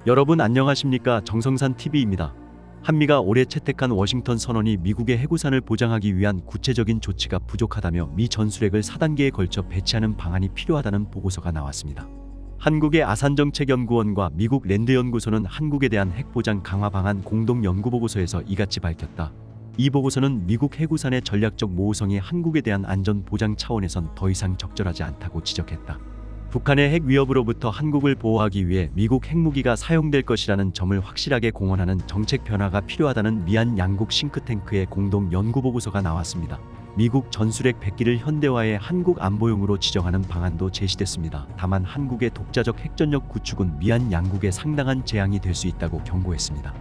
여러분 안녕하십니까? 정성산 TV입니다. 한미가 올해 채택한 워싱턴 선언이 미국의 해구산을 보장하기 위한 구체적인 조치가 부족하다며 미 전술핵을 4단계에 걸쳐 배치하는 방안이 필요하다는 보고서가 나왔습니다. 한국의 아산정책연구원과 미국 랜드연구소는 한국에 대한 핵보장 강화 방안 공동 연구보고서에서 이같이 밝혔다. 이 보고서는 미국 해구산의 전략적 모호성이 한국에 대한 안전 보장 차원에선 더 이상 적절하지 않다고 지적했다. 북한의 핵 위협으로부터 한국을 보호하기 위해 미국 핵무기가 사용될 것이라는 점을 확실하게 공언하는 정책 변화가 필요하다는 미한 양국 싱크탱크의 공동 연구보고서가 나왔습니다. 미국 전술핵 100기를 현대화해 한국 안보용으로 지정하는 방안도 제시됐습니다. 다만 한국의 독자적 핵전력 구축은 미한 양국에 상당한 재앙이 될 수 있다고 경고했습니다.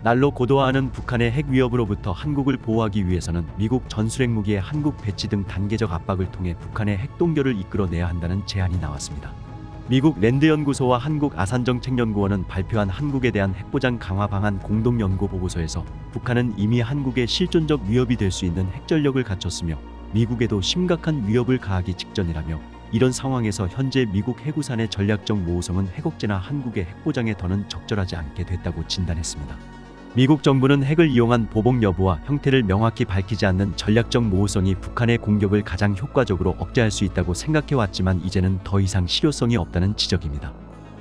날로 고도화하는 북한의 핵 위협으로부터 한국을 보호하기 위해서는 미국 전술핵 무기의 한국 배치 등 단계적 압박을 통해 북한의 핵 동결을 이끌어내야 한다는 제안이 나왔습니다. 미국 랜드연구소와 한국 아산정책연구원은 발표한 한국에 대한 핵보장 강화 방안 공동연구 보고서에서 북한은 이미 한국의 실존적 위협이 될 수 있는 핵전력을 갖췄으며 미국에도 심각한 위협을 가하기 직전이라며 이런 상황에서 현재 미국 해구산의 전략적 모호성은 핵억제나 한국의 핵보장에 더는 적절하지 않게 됐다고 진단했습니다. 미국 정부는 핵을 이용한 보복 여부와 형태를 명확히 밝히지 않는 전략적 모호성이 북한의 공격을 가장 효과적으로 억제할 수 있다고 생각해왔지만 이제는 더 이상 실효성이 없다는 지적입니다.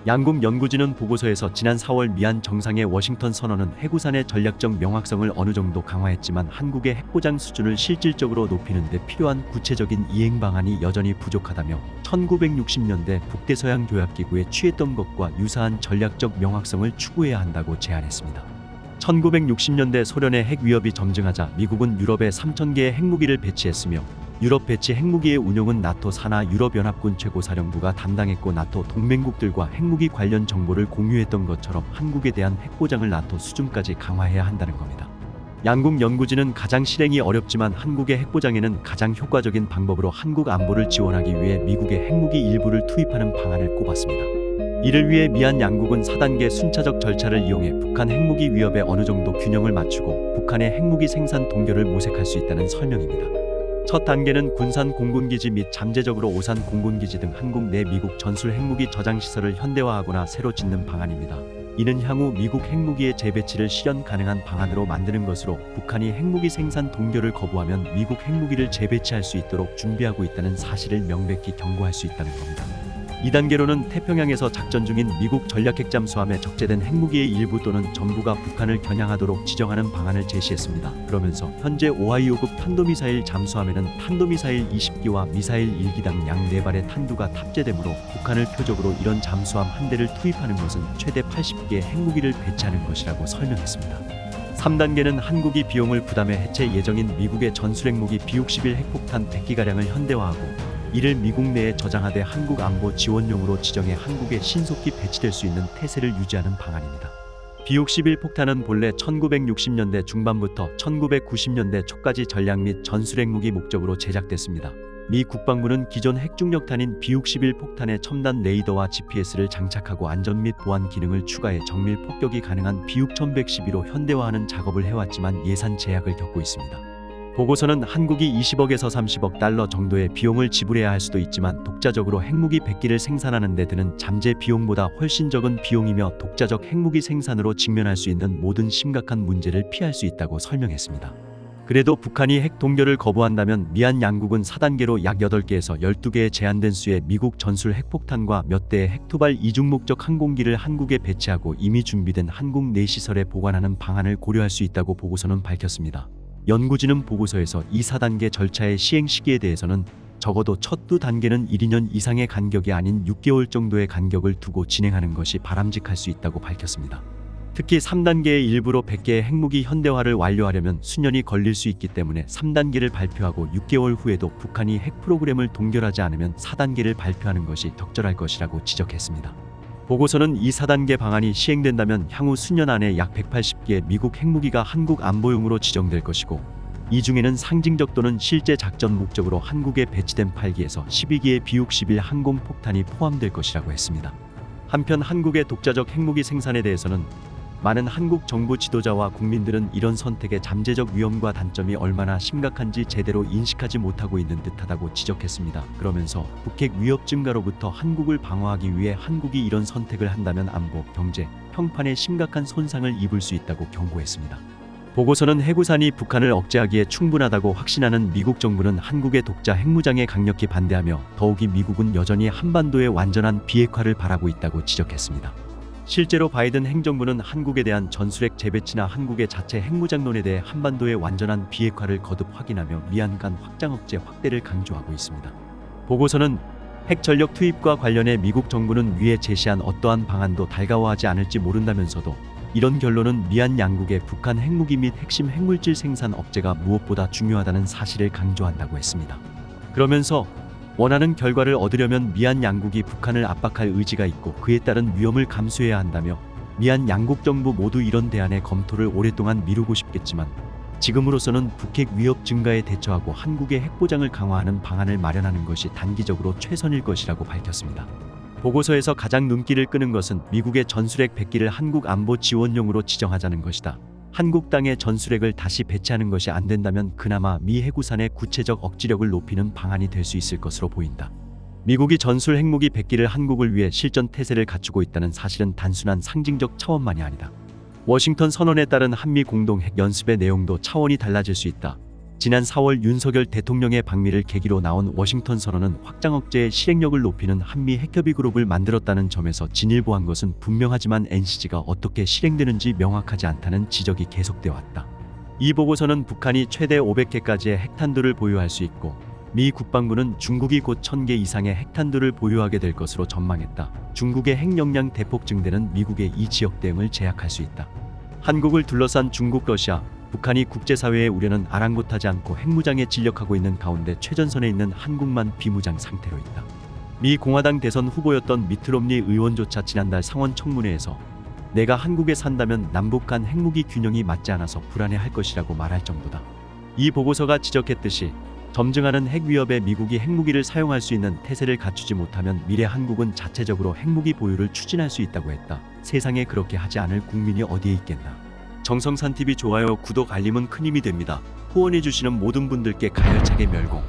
양국 연구진은 보고서에서 지난 4월 미한 정상의 워싱턴 선언은 해구산의 전략적 명확성을 어느 정도 강화했지만 한국의 핵보장 수준을 실질적으로 높이는 데 필요한 구체적인 이행 방안이 여전히 부족하다며 1960년대 북대서양 교약기구에 취했던 것과 유사한 전략적 명확성을 추구해야 한다고 제안했습니다. 1960년대 소련의 핵 위협이 점증하자 미국은 유럽에 3,000개의 핵무기를 배치했으며 유럽 배치 핵무기의 운용은 나토 산하 유럽연합군 최고사령부가 담당했고 나토 동맹국들과 핵무기 관련 정보를 공유했던 것처럼 한국에 대한 핵보장을 나토 수준까지 강화해야 한다는 겁니다. 양국 연구진은 가장 실행이 어렵지만 한국의 핵보장에는 가장 효과적인 방법으로 한국 안보를 지원하기 위해 미국의 핵무기 일부를 투입하는 방안을 꼽았습니다. 이를 위해 미한 양국은 4단계 순차적 절차를 이용해 북한 핵무기 위협에 어느 정도 균형을 맞추고 북한의 핵무기 생산 동결을 모색할 수 있다는 설명입니다. 첫 단계는 군산 공군기지 및 잠재적으로 오산 공군기지 등 한국 내 미국 전술 핵무기 저장 시설을 현대화하거나 새로 짓는 방안입니다. 이는 향후 미국 핵무기의 재배치를 실현 가능한 방안으로 만드는 것으로 북한이 핵무기 생산 동결을 거부하면 미국 핵무기를 재배치할 수 있도록 준비하고 있다는 사실을 명백히 경고할 수 있다는 겁니다. 2단계로는 태평양에서 작전 중인 미국 전략핵 잠수함에 적재된 핵무기의 일부 또는 전부가 북한을 겨냥하도록 지정하는 방안을 제시했습니다. 그러면서 현재 오하이오급 탄도미사일 잠수함에는 탄도미사일 20기와 미사일 1기당 양 4발의 탄두가 탑재되므로 북한을 표적으로 이런 잠수함 한 대를 투입하는 것은 최대 80개의 핵무기를 배치하는 것이라고 설명했습니다. 3단계는 한국이 비용을 부담해 해체 예정인 미국의 전술핵무기 B-61 핵폭탄 100기가량을 현대화하고 이를 미국 내에 저장하되 한국 안보 지원용으로 지정해 한국에 신속히 배치될 수 있는 태세를 유지하는 방안입니다. B-61 폭탄은 본래 1960년대 중반부터 1990년대 초까지 전략 및 전술핵무기 목적으로 제작됐습니다. 미 국방부는 기존 핵중력탄인 B-61 폭탄에 첨단 레이더와 GPS를 장착하고 안전 및 보안 기능을 추가해 정밀 폭격이 가능한 B-6112로 현대화하는 작업을 해왔지만 예산 제약을 겪고 있습니다. 보고서는 한국이 20억에서 30억 달러 정도의 비용을 지불해야 할 수도 있지만 독자적으로 핵무기 100기를 생산하는 데 드는 잠재 비용보다 훨씬 적은 비용이며 독자적 핵무기 생산으로 직면할 수 있는 모든 심각한 문제를 피할 수 있다고 설명했습니다. 그래도 북한이 핵 동결을 거부한다면 미한 양국은 4단계로 약 8개에서 12개의 제한된 수의 미국 전술 핵폭탄과 몇 대의 핵투발 이중 목적 항공기를 한국에 배치하고 이미 준비된 한국 내 시설에 보관하는 방안을 고려할 수 있다고 보고서는 밝혔습니다. 연구진은 보고서에서 이 4단계 절차의 시행 시기에 대해서는 적어도 첫 두 단계는 1~2년 이상의 간격이 아닌 6개월 정도의 간격을 두고 진행하는 것이 바람직할 수 있다고 밝혔습니다. 특히 3단계의 일부로 100개의 핵무기 현대화를 완료하려면 수년이 걸릴 수 있기 때문에 3단계를 발표하고 6개월 후에도 북한이 핵 프로그램을 동결하지 않으면 4단계를 발표하는 것이 적절할 것이라고 지적했습니다. 보고서는 이 4단계 방안이 시행된다면 향후 수년 안에 약 180개의 미국 핵무기가 한국 안보용으로 지정될 것이고 이 중에는 상징적 또는 실제 작전 목적으로 한국에 배치된 8기에서 12기의 B-61 항공폭탄이 포함될 것이라고 했습니다. 한편 한국의 독자적 핵무기 생산에 대해서는 많은 한국 정부 지도자와 국민들은 이런 선택의 잠재적 위험과 단점이 얼마나 심각한지 제대로 인식하지 못하고 있는 듯하다고 지적했습니다. 그러면서 북핵 위협 증가로부터 한국을 방어하기 위해 한국이 이런 선택을 한다면 안보, 경제, 평판에 심각한 손상을 입을 수 있다고 경고했습니다. 보고서는 해구산이 북한을 억제하기에 충분하다고 확신하는 미국 정부는 한국의 독자 핵무장에 강력히 반대하며 더욱이 미국은 여전히 한반도의 완전한 비핵화를 바라고 있다고 지적했습니다. 실제로 바이든 행정부는 한국에 대한 전술핵 재배치나 한국의 자체 핵무장론에 대해 한반도의 완전한 비핵화를 거듭 확인하며 미한 간 확장 억제 확대를 강조하고 있습니다. 보고서는 핵 전력 투입과 관련해 미국 정부는 위에 제시한 어떠한 방안도 달가워하지 않을지 모른다면서도 이런 결론은 미한 양국의 북한 핵무기 및 핵심 핵물질 생산 억제가 무엇보다 중요하다는 사실을 강조한다고 했습니다. 그러면서 원하는 결과를 얻으려면 미한 양국이 북한을 압박할 의지가 있고 그에 따른 위험을 감수해야 한다며 미한 양국 정부 모두 이런 대안의 검토를 오랫동안 미루고 싶겠지만 지금으로서는 북핵 위협 증가에 대처하고 한국의 핵보장을 강화하는 방안을 마련하는 것이 단기적으로 최선일 것이라고 밝혔습니다. 보고서에서 가장 눈길을 끄는 것은 미국의 전술핵 100기를 한국 안보 지원용으로 지정하자는 것이다. 한국 땅에 전술핵을 다시 배치하는 것이 안 된다면 그나마 미 해구산의 구체적 억지력을 높이는 방안이 될 수 있을 것으로 보인다. 미국이 전술 핵무기 100기를 한국을 위해 실전 태세를 갖추고 있다는 사실은 단순한 상징적 차원만이 아니다. 워싱턴 선언에 따른 한미 공동 핵 연습의 내용도 차원이 달라질 수 있다. 지난 4월 윤석열 대통령의 방미를 계기로 나온 워싱턴 선언은 확장 억제의 실행력을 높이는 한미 핵협의 그룹을 만들었다는 점에서 진일보한 것은 분명하지만 NCG가 어떻게 실행되는지 명확하지 않다는 지적이 계속돼 왔다. 이 보고서는 북한이 최대 500개까지의 핵탄두를 보유할 수 있고 미 국방부는 중국이 곧 1000개 이상의 핵탄두를 보유하게 될 것으로 전망했다. 중국의 핵 역량 대폭 증대는 미국의 이 지역 대응을 제약할 수 있다. 한국을 둘러싼 중국, 러시아, 북한이 국제사회의 우려는 아랑곳하지 않고 핵무장에 진력하고 있는 가운데 최전선에 있는 한국만 비무장 상태로 있다. 미 공화당 대선 후보였던 미트롬니 의원조차 지난달 상원 청문회에서 내가 한국에 산다면 남북 간 핵무기 균형이 맞지 않아서 불안해할 것이라고 말할 정도다. 이 보고서가 지적했듯이 점증하는 핵 위협에 미국이 핵무기를 사용할 수 있는 태세를 갖추지 못하면 미래 한국은 자체적으로 핵무기 보유를 추진할 수 있다고 했다. 세상에 그렇게 하지 않을 국민이 어디에 있겠나. 정성산TV 좋아요, 구독, 알림은 큰 힘이 됩니다. 후원해주시는 모든 분들께 가열차게 멸공.